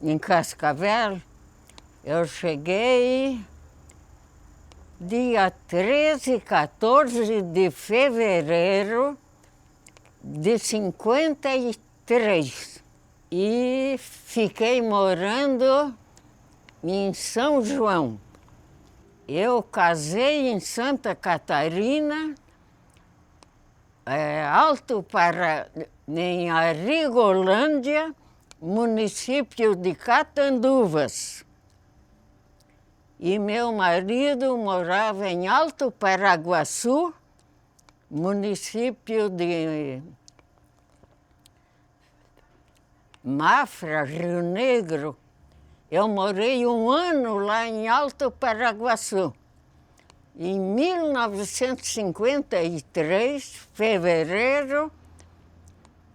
em Cascavel, eu cheguei dia 13 e 14 de fevereiro de 53 e fiquei morando em São João. Eu casei em Santa Catarina, em Arigolândia, município de Catanduvas. E meu marido morava em Alto Paraguaçu, município de Mafra, Rio Negro. Eu morei 1 ano lá em Alto Paraguaçu. Em 1953, fevereiro,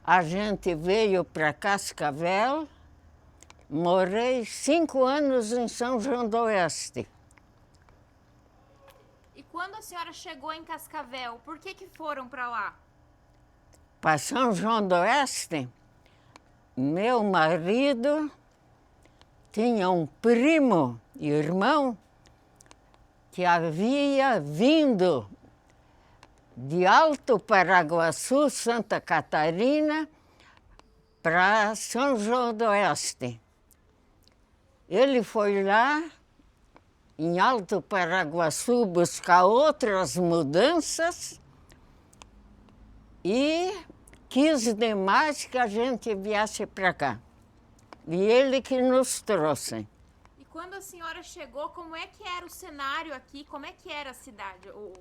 a gente veio para Cascavel. Morei 5 anos em São João do Oeste. E quando a senhora chegou em Cascavel, por que foram para lá? Para São João do Oeste, meu marido tinha um primo, irmão, que havia vindo de Alto Paraguaçu, Santa Catarina, para São João do Oeste. Ele foi lá, em Alto Paraguaçu, buscar outras mudanças e quis demais que a gente viesse para cá. E ele que nos trouxe. E quando a senhora chegou, como é que era o cenário aqui? Como é que era a cidade, o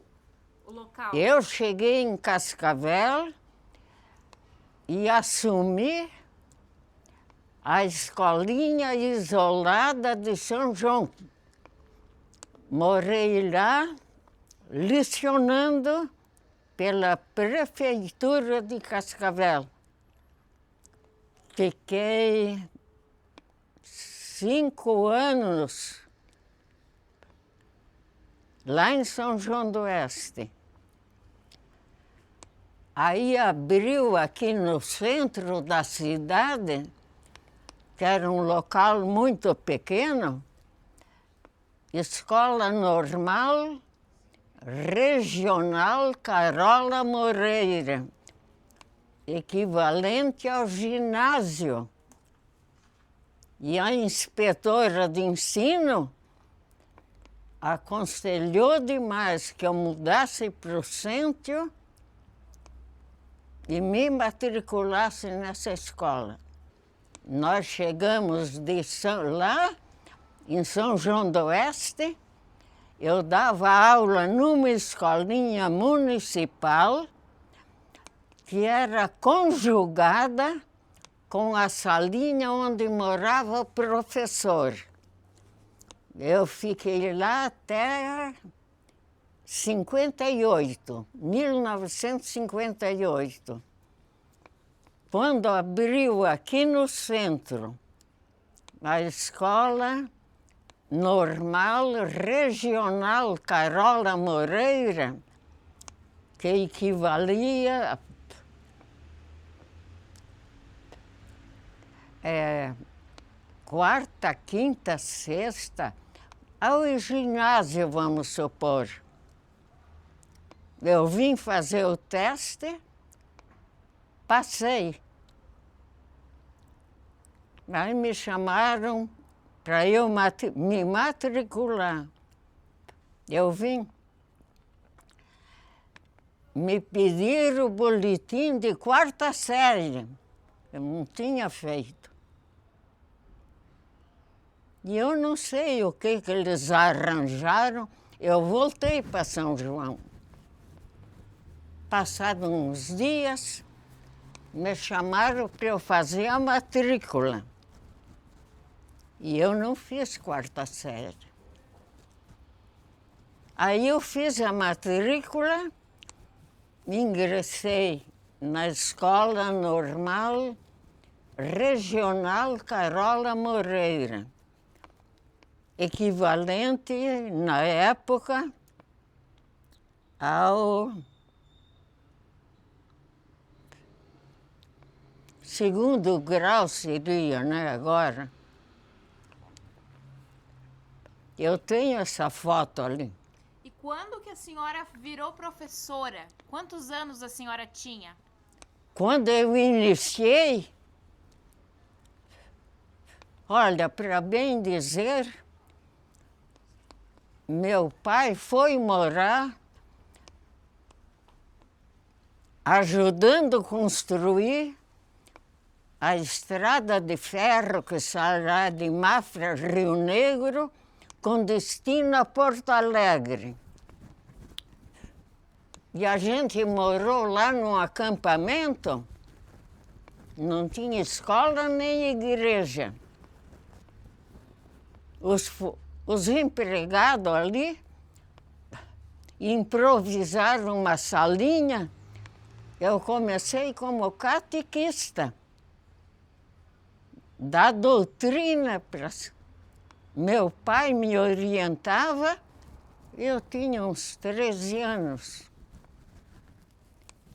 local? Eu cheguei em Cascavel e assumi a escolinha isolada de São João. Morei lá, lecionando pela prefeitura de Cascavel. Fiquei 5 anos lá em São João do Oeste. Aí abriu aqui no centro da cidade, que era um local muito pequeno, Escola Normal Regional Carola Moreira, equivalente ao ginásio. E a inspetora de ensino aconselhou demais que eu mudasse para o centro e me matriculasse nessa escola. Nós chegamos lá, em São João do Oeste. Eu dava aula numa escolinha municipal que era conjugada com a salinha onde morava o professor. Eu fiquei lá até 1958. Quando abriu aqui no centro a Escola Normal Regional Carola Moreira, que equivalia quarta, quinta, sexta, ao ginásio, vamos supor. Eu vim fazer o teste, passei. Aí me chamaram para eu me matricular. Eu vim. Me pediram o boletim de 4ª série. Eu não tinha feito. E eu não sei o que eles arranjaram. Eu voltei para São João. Passados uns dias, me chamaram para eu fazer a matrícula. E eu não fiz 4ª série. Aí eu fiz a matrícula, ingressei na Escola Normal Regional Carola Moreira, equivalente, na época, ao segundo grau seria, né, agora. Eu tenho essa foto ali. E quando que a senhora virou professora? Quantos anos a senhora tinha? Quando eu iniciei, olha, para bem dizer, meu pai foi morar ajudando a construir a estrada de ferro que sairá de Mafra, Rio Negro, com destino a Porto Alegre. E a gente morou lá num acampamento, não tinha escola nem igreja. Os empregados ali improvisaram uma salinha. Eu comecei como catequista, da doutrina. Meu pai me orientava, eu tinha uns 13 anos.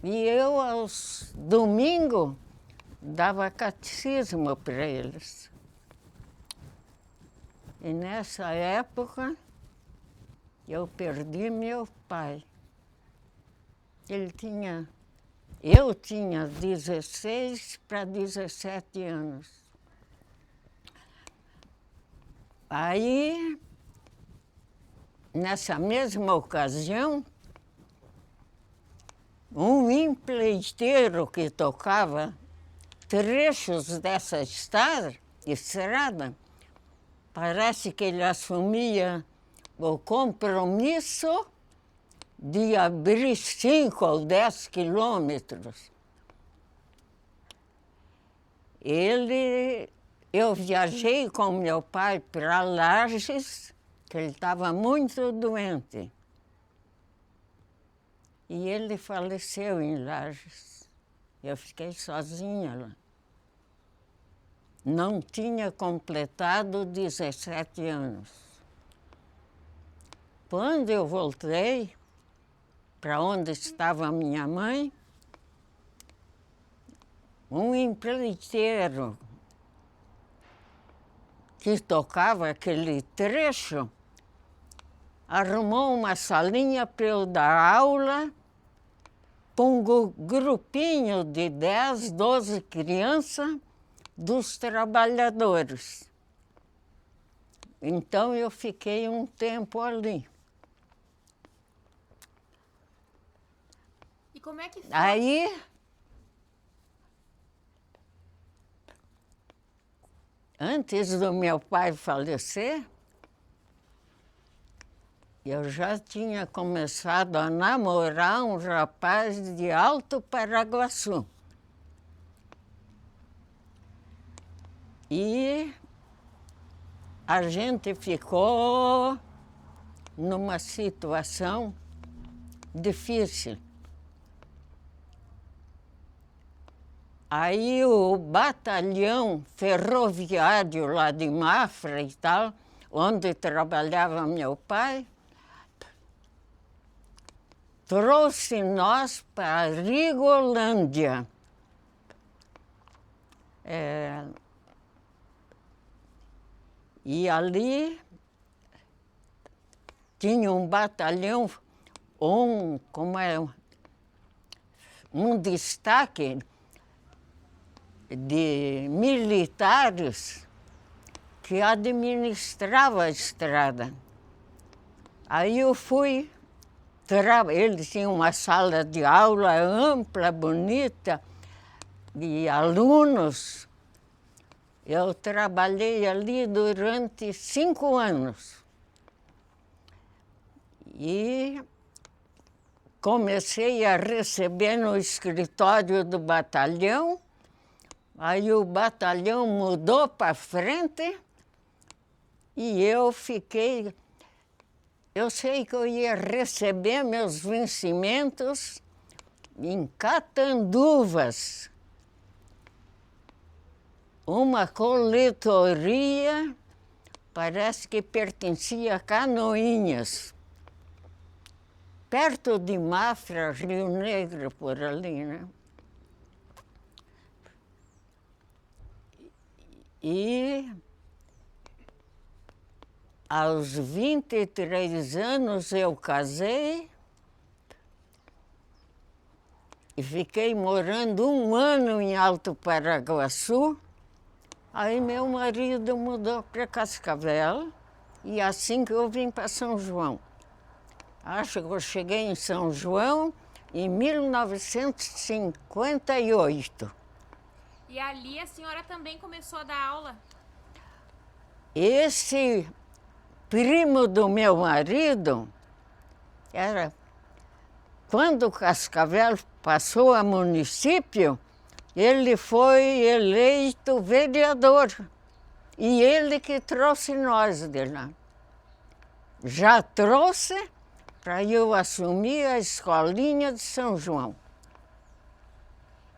E eu, aos domingos, dava catecismo para eles. E nessa época, eu perdi meu pai. Eu tinha 16 para 17 anos. Aí, nessa mesma ocasião, um empleiteiro que tocava trechos dessa estrada, parece que ele assumia o compromisso de abrir 5 ou 10 quilômetros. Eu viajei com meu pai para Lages, que ele estava muito doente. E ele faleceu em Lages. Eu fiquei sozinha lá. Não tinha completado 17 anos. Quando eu voltei para onde estava a minha mãe, um empreiteiro que tocava aquele trecho arrumou uma salinha para eu dar aula para um grupinho de 10, 12 crianças dos trabalhadores. Então eu fiquei um tempo ali. E como é que foi? Aí, antes do meu pai falecer, eu já tinha começado a namorar um rapaz de Alto Paraguaçu. E a gente ficou numa situação difícil. Aí o batalhão ferroviário lá de Mafra e tal, onde trabalhava meu pai, trouxe nós para Rigolândia. E ali tinha um batalhão, um destaque de militares que administrava a estrada. Aí eu fui, ele tinha uma sala de aula ampla, bonita, de alunos. Eu trabalhei ali durante 5 anos. E comecei a receber no escritório do batalhão. Aí o batalhão mudou para frente e eu fiquei... Eu sei que eu ia receber meus vencimentos em Catanduvas. Uma coletoria, parece que pertencia a Canoinhas, perto de Mafra, Rio Negro, por ali, né? E Aos 23 anos eu casei e fiquei morando 1 ano em Alto Paraguaçu. Aí meu marido mudou para Cascavel e assim que eu vim para São João. Acho que eu cheguei em São João em 1958. E ali a senhora também começou a dar aula? Esse primo do meu marido era... Quando Cascavel passou a município, ele foi eleito vereador. E ele que trouxe nós de lá. Já trouxe para eu assumir a escolinha de São João.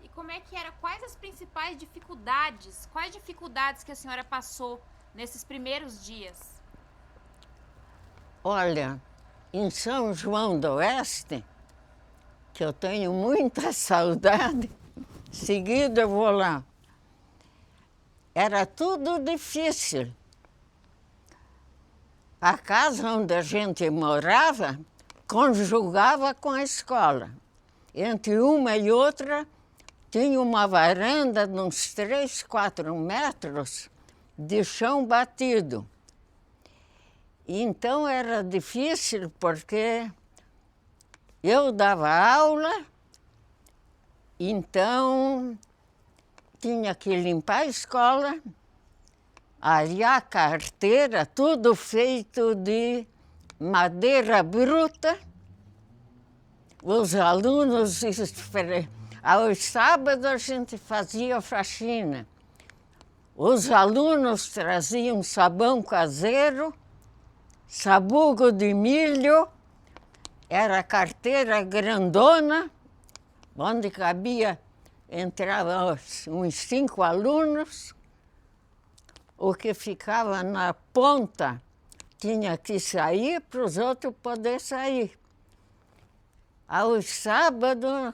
E como é que era? Quais as principais dificuldades? Quais dificuldades que a senhora passou nesses primeiros dias? Olha, em São João do Oeste, que eu tenho muita saudade, seguida eu vou lá. Era tudo difícil. A casa onde a gente morava conjugava com a escola. Entre uma e outra tinha uma varanda de uns 3, 4 metros de chão batido. Então era difícil porque eu dava aula, então tinha que limpar a escola, arear a carteira, tudo feito de madeira bruta. Os alunos, aos sábados a gente fazia faxina. Os alunos traziam sabão caseiro, sabugo de milho, era carteira grandona, onde cabia, entravam uns 5 alunos. O que ficava na ponta tinha que sair para os outros poderem sair. Aos sábados,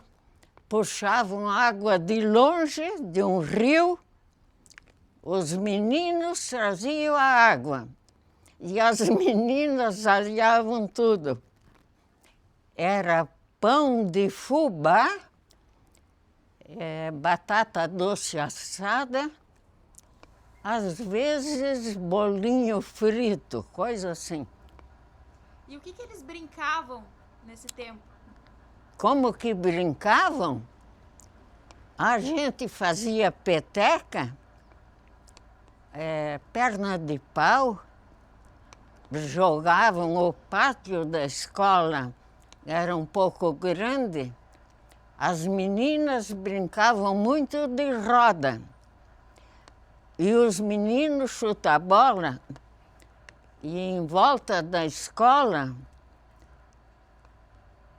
puxavam água de longe, de um rio. Os meninos traziam a água e as meninas aliavam tudo. Era pão de fubá, batata doce assada, às vezes bolinho frito, coisa assim. E o que eles brincavam nesse tempo? Como que brincavam? A gente fazia peteca, perna de pau, jogavam o pátio da escola, era um pouco grande. As meninas brincavam muito de roda. E os meninos chutam bola. E em volta da escola,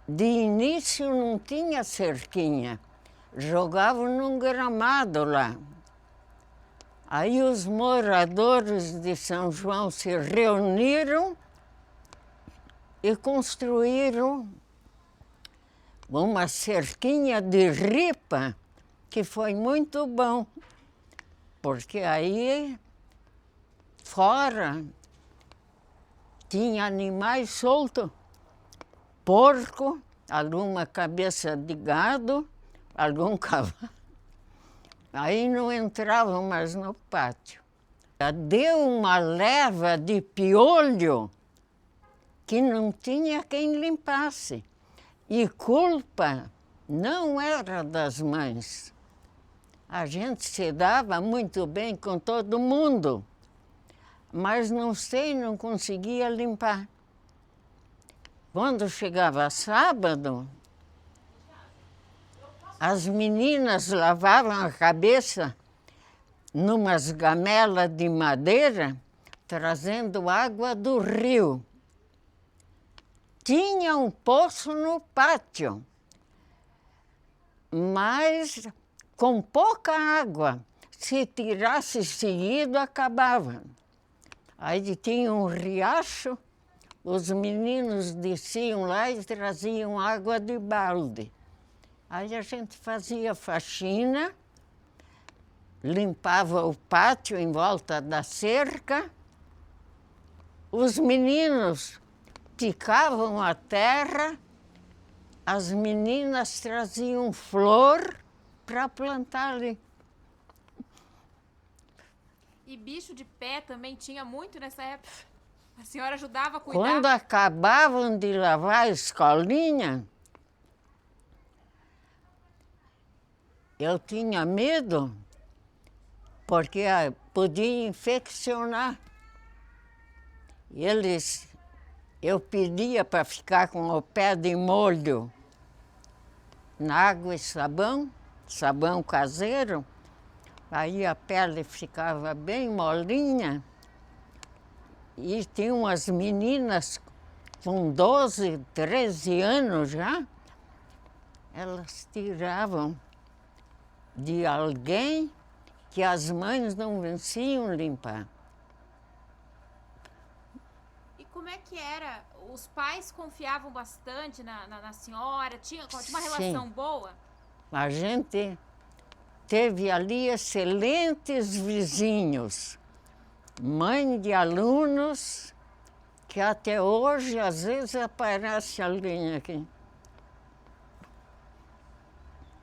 de início não tinha cerquinha. Jogavam num gramado lá. Aí os moradores de São João se reuniram e construíram uma cerquinha de ripa, que foi muito bom, porque aí fora tinha animais soltos, porco, alguma cabeça de gado, algum cavalo. Aí não entravam mais no pátio. Deu uma leva de piolho que não tinha quem limpasse. E culpa não era das mães. A gente se dava muito bem com todo mundo, mas não conseguia limpar. Quando chegava sábado, as meninas lavavam a cabeça numas gamelas de madeira, trazendo água do rio. Tinha um poço no pátio, mas com pouca água. Se tirasse seguido, acabava. Aí tinha um riacho, os meninos desciam lá e traziam água de balde. Aí a gente fazia faxina, limpava o pátio em volta da cerca, os meninos picavam a terra, as meninas traziam flor para plantar ali. E bicho de pé também tinha muito nessa época? A senhora ajudava a cuidar? Quando acabavam de lavar a escolinha, eu tinha medo, porque podia infeccionar. Eu pedia para ficar com o pé de molho na água e sabão, sabão caseiro, aí a pele ficava bem molinha. E tinha umas meninas com 12, 13 anos já, elas tiravam de alguém que as mães não venciam limpar. E como é que era? Os pais confiavam bastante na senhora? Tinha uma relação boa? A gente teve ali excelentes vizinhos, mãe de alunos, que até hoje, às vezes, aparece alguém aqui.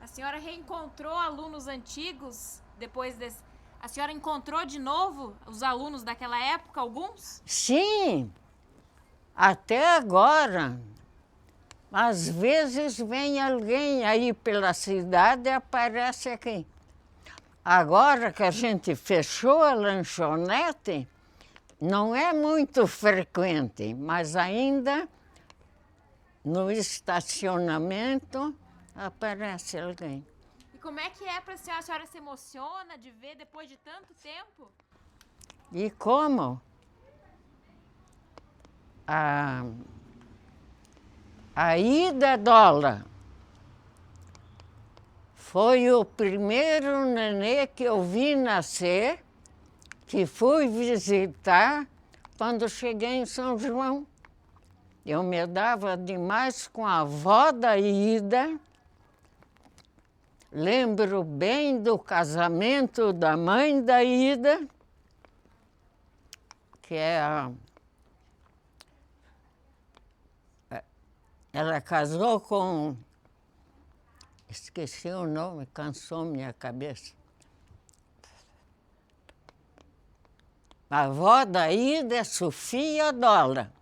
A senhora reencontrou alunos antigos depois desse... A senhora encontrou de novo os alunos daquela época, alguns? Sim, até agora. Às vezes vem alguém aí pela cidade e aparece aqui. Agora que a gente fechou a lanchonete, não é muito frequente, mas ainda no estacionamento aparece alguém. E como é que é para a senhora se emociona de ver depois de tanto tempo? E como? A Ida Dola foi o primeiro nenê que eu vi nascer, que fui visitar quando cheguei em São João. Eu me dava demais com a avó da Ida. Lembro bem do casamento da mãe da Ida, que ela casou com... Esqueci o nome, cansou minha cabeça. A avó da Ida é Sofia Dola.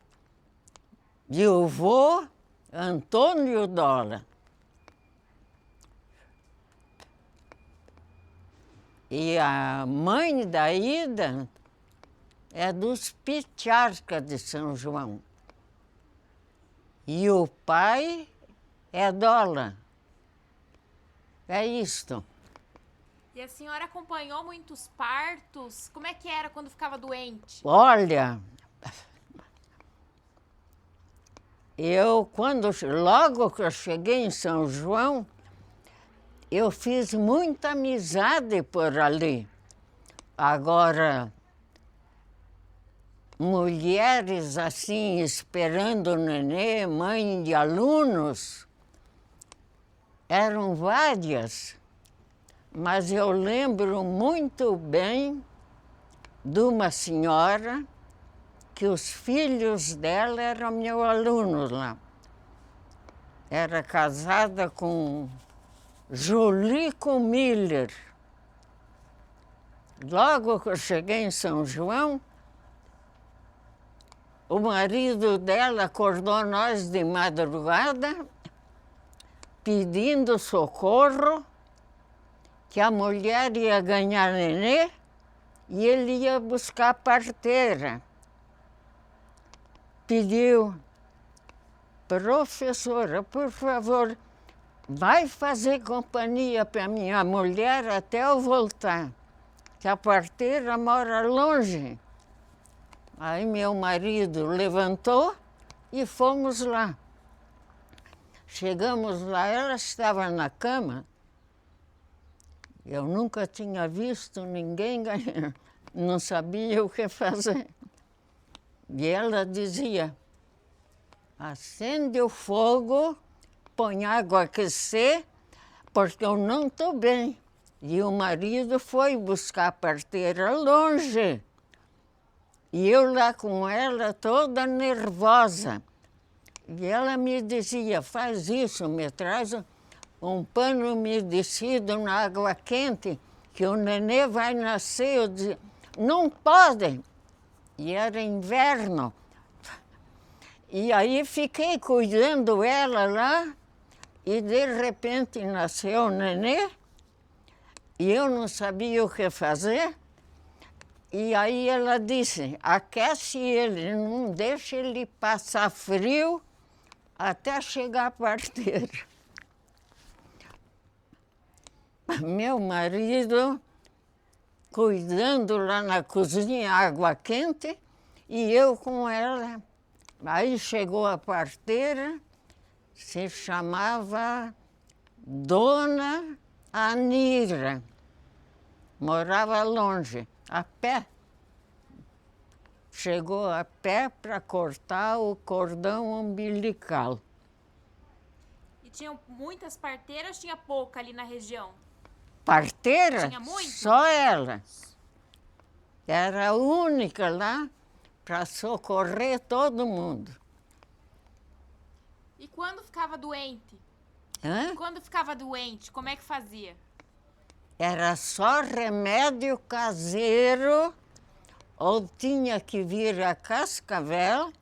E o vô, Antônio Dola. E a mãe da Ida é dos Picharca de São João. E o pai é Dola. É isto. E a senhora acompanhou muitos partos? Como é que era quando ficava doente? Olha, logo que eu cheguei em São João, eu fiz muita amizade por ali. Agora, mulheres assim, esperando o nenê, mãe de alunos, eram várias, mas eu lembro muito bem de uma senhora que os filhos dela eram meus alunos lá. Era casada com Julico Miller. Logo que eu cheguei em São João, o marido dela acordou nós de madrugada, pedindo socorro, que a mulher ia ganhar nenê e ele ia buscar parteira. Pediu, professora, por favor, vai fazer companhia para minha mulher até eu voltar, que a parteira mora longe. Aí meu marido levantou e fomos lá. Chegamos lá, ela estava na cama. Eu nunca tinha visto ninguém ganhar, não sabia o que fazer. E ela dizia, acende o fogo, põe água a aquecer, porque eu não estou bem. E o marido foi buscar a parteira longe. E eu lá com ela toda nervosa. E ela me dizia, faz isso, me traz um pano umedecido na água quente, que o nenê vai nascer. Eu dizia, não pode. E era inverno. E aí fiquei cuidando ela lá, e de repente nasceu o nenê, e eu não sabia o que fazer. E aí ela disse, aquece ele, não deixa ele passar frio até chegar a parteira. Meu marido cuidando lá na cozinha, água quente, e eu com ela. Aí chegou a parteira, se chamava Dona Anira, morava longe, a pé. Chegou a pé para cortar o cordão umbilical. E tinham muitas parteiras, tinha pouca ali na região? Parteira? Tinha muito? Só ela. Era a única lá para socorrer todo mundo. E quando ficava doente? Hã? Quando ficava doente, como é que fazia? Era só remédio caseiro, ou tinha que vir a Cascavel.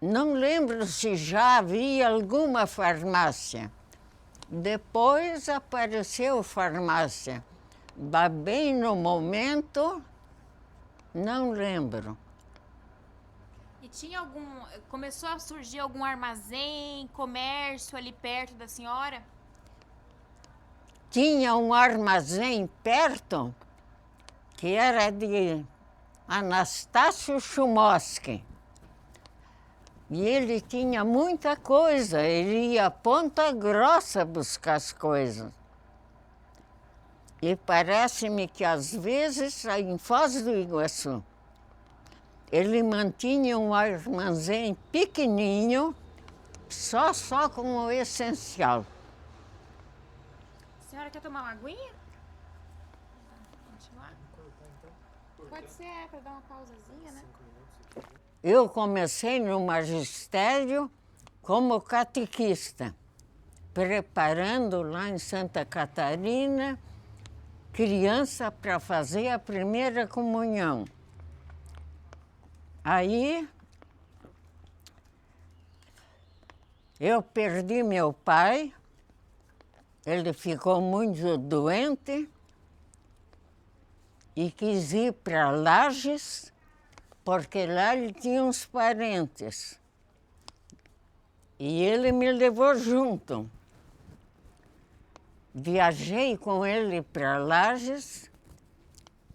Não lembro se já havia alguma farmácia. Depois apareceu farmácia. Mas bem no momento, não lembro. E tinha algum... Começou a surgir algum armazém, comércio ali perto da senhora? Tinha um armazém perto, que era de Anastácio Chumosky. E ele tinha muita coisa, ele ia a Ponta Grossa buscar as coisas. E parece-me que às vezes, em Foz do Iguaçu, ele mantinha um armazém pequenininho, só com o essencial. A senhora quer tomar uma aguinha? Continuar? Pode ser, para dar uma pausazinha, né? Eu comecei no magistério como catequista, preparando lá em Santa Catarina criança para fazer a primeira comunhão. Aí eu perdi meu pai, ele ficou muito doente e quis ir para Lages, porque lá ele tinha uns parentes. E ele me levou junto. Viajei com ele para Lages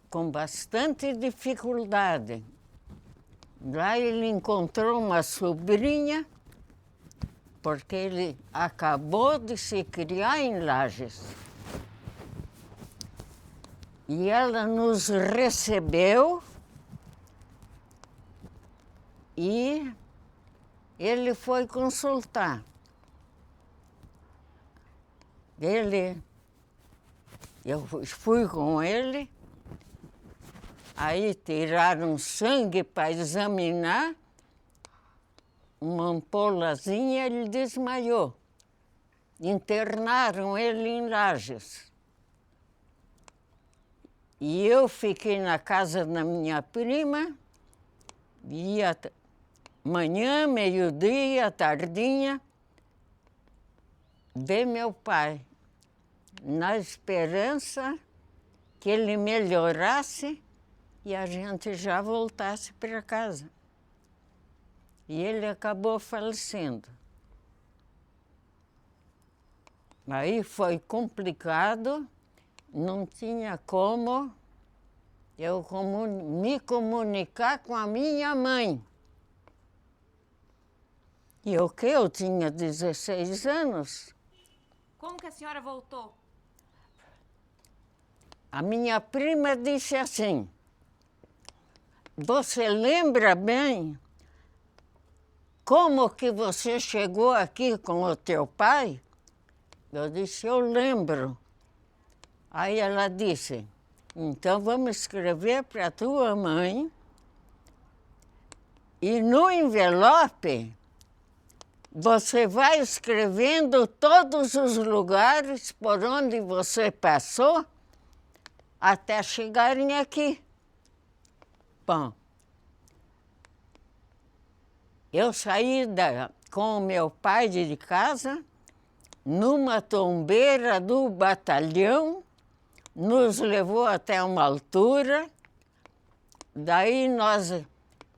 com bastante dificuldade. Lá ele encontrou uma sobrinha, porque ele acabou de se criar em Lages. E ela nos recebeu e ele foi consultar. Eu fui com ele, aí tiraram sangue para examinar, uma ampolazinha, ele desmaiou. Internaram ele em Lages. E eu fiquei na casa da minha prima, ia manhã, meio-dia, tardinha, ver meu pai, na esperança que ele melhorasse e a gente já voltasse para casa. E ele acabou falecendo. Aí foi complicado, não tinha como eu me comunicar com a minha mãe. E o quê? Eu tinha 16 anos. Como que a senhora voltou? A minha prima disse assim, você lembra bem como que você chegou aqui com o teu pai? Eu disse, eu lembro. Aí ela disse, Então vamos escrever para a tua mãe e no envelope você vai escrevendo todos os lugares por onde você passou até chegarem aqui. Bom, eu saí com o meu pai de casa numa tombeira do batalhão, nos levou até uma altura, daí nós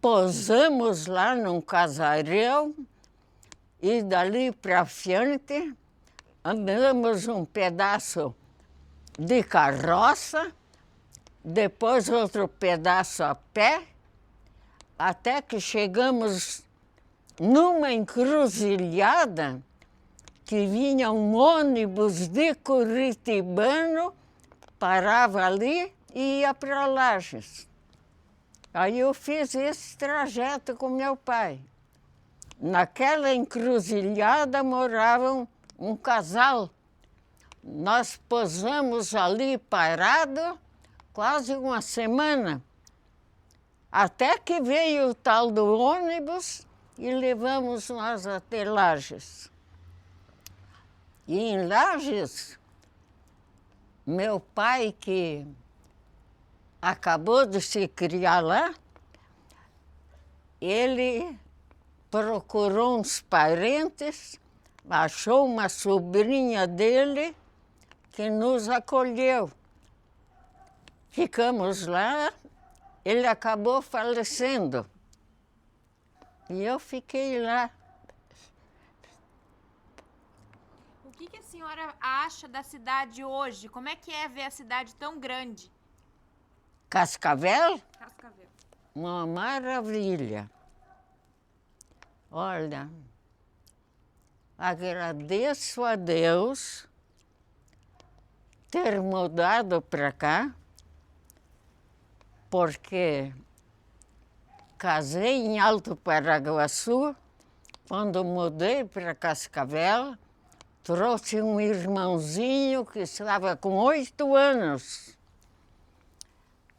pousamos lá num casarão e dali para frente andamos um pedaço de carroça, depois outro pedaço a pé, até que chegamos numa encruzilhada que vinha um ônibus de Curitibano, parava ali e ia para Lages. Aí eu fiz esse trajeto com meu pai. Naquela encruzilhada moravam um casal. Nós posamos ali parado quase uma semana, até que veio o tal do ônibus e levamos nós até Lages. E em Lages, meu pai, que acabou de se criar lá, ele procurou uns parentes, achou uma sobrinha dele que nos acolheu. Ficamos lá, ele acabou falecendo. E eu fiquei lá. O que a senhora acha da cidade hoje? Como é que é ver a cidade tão grande? Cascavel? Cascavel. Uma maravilha. Olha, agradeço a Deus ter mudado para cá, porque casei em Alto Paraguaçu. Quando mudei para Cascavel, trouxe um irmãozinho que estava com 8 anos,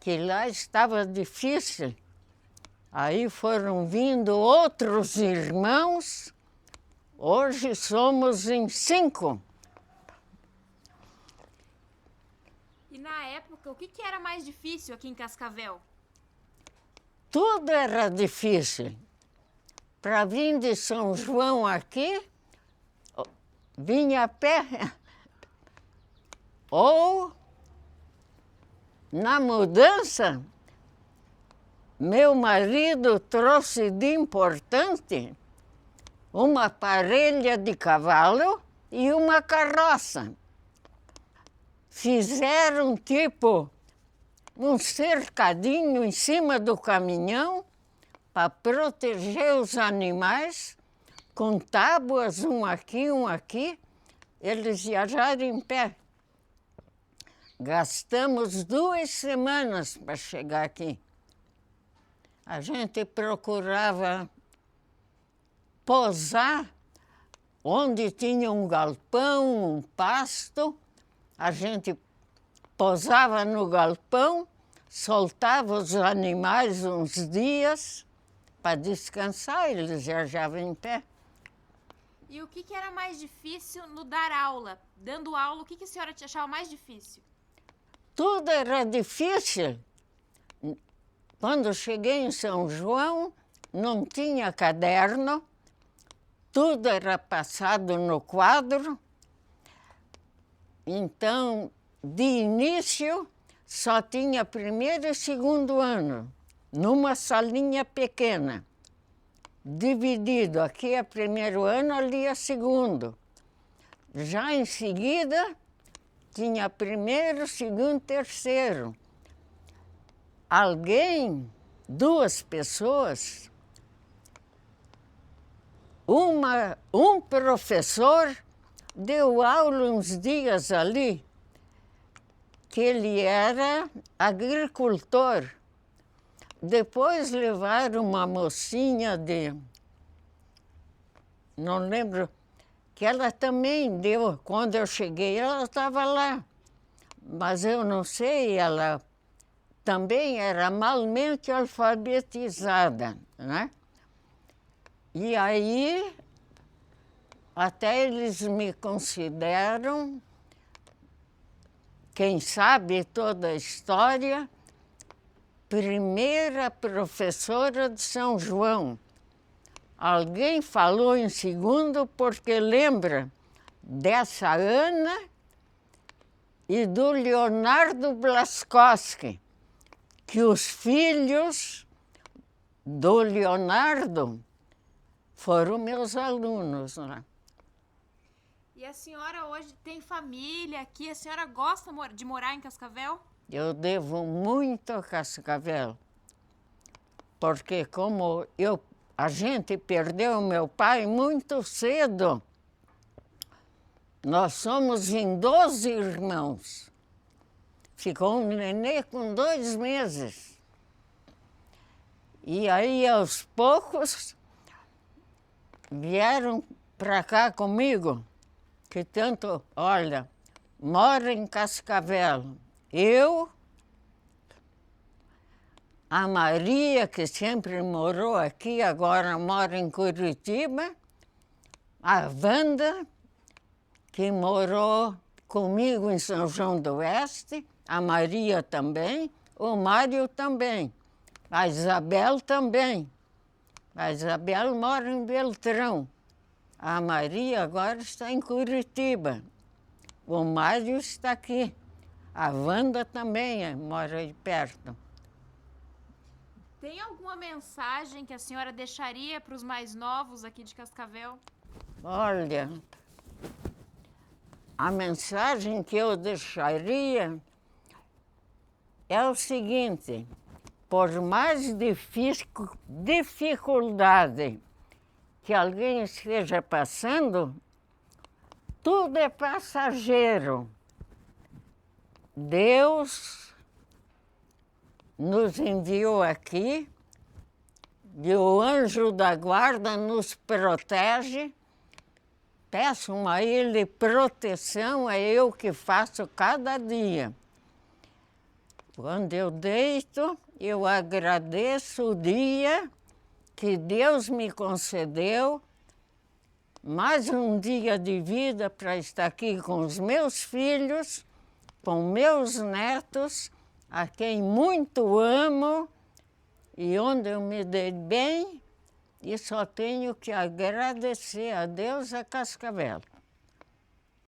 que lá estava difícil. Aí foram vindo outros irmãos, hoje somos em 5. E na época, o que era mais difícil aqui em Cascavel? Tudo era difícil. Para vir de São João aqui, vinha a pé. Ou, na mudança, meu marido trouxe de importante uma parelha de cavalo e uma carroça. Fizeram tipo um cercadinho em cima do caminhão para proteger os animais, com tábuas, um aqui. Eles viajaram em pé. Gastamos 2 semanas para chegar aqui. A gente procurava posar onde tinha um galpão, um pasto. A gente posava no galpão, soltava os animais uns dias para descansar, eles viajavam em pé. E o que era mais difícil no dar aula? Dando aula, o que a senhora achava mais difícil? Tudo era difícil. Quando cheguei em São João, não tinha caderno, tudo era passado no quadro. Então, de início, só tinha 1º e 2º ano, numa salinha pequena, dividido. Aqui é 1º ano, ali é 2º. Já em seguida, tinha 1º, 2º, 3º. Alguém, 2 pessoas, um professor deu aula uns dias ali, que ele era agricultor. Depois levaram uma mocinha não lembro, que ela também deu, quando eu cheguei, ela estava lá. mas eu não sei, ela também era malmente alfabetizada, né? E aí, até eles me consideram, quem sabe toda a história, primeira professora de São João. Alguém falou em segundo porque lembra dessa Ana e do Leonardo Blaskowski, que os filhos do Leonardo foram meus alunos lá. E a senhora hoje tem família aqui? A senhora gosta de morar em Cascavel? Eu devo muito a Cascavel, porque como a gente perdeu meu pai muito cedo, nós somos em 12 irmãos. Ficou um nenê com 2 meses. E aí, aos poucos, vieram para cá comigo, que tanto, olha, moro em Cascavel. Eu, a Maria, que sempre morou aqui, agora mora em Curitiba, a Wanda, que morou comigo em São João do Oeste, a Maria também, o Mário também, a Isabel também. A Isabel mora em Beltrão. A Maria agora está em Curitiba. O Mário está aqui. A Wanda também mora aí perto. Tem alguma mensagem que a senhora deixaria para os mais novos aqui de Cascavel? Olha, a mensagem que eu deixaria é o seguinte: por mais dificuldade que alguém esteja passando, tudo é passageiro. Deus nos enviou aqui, e o anjo da guarda nos protege. Peçam a ele proteção, é eu que faço cada dia. Quando eu deito, eu agradeço o dia que Deus me concedeu, mais um dia de vida para estar aqui com os meus filhos, com meus netos, a quem muito amo e onde eu me dei bem, e só tenho que agradecer a Deus a Cascavel.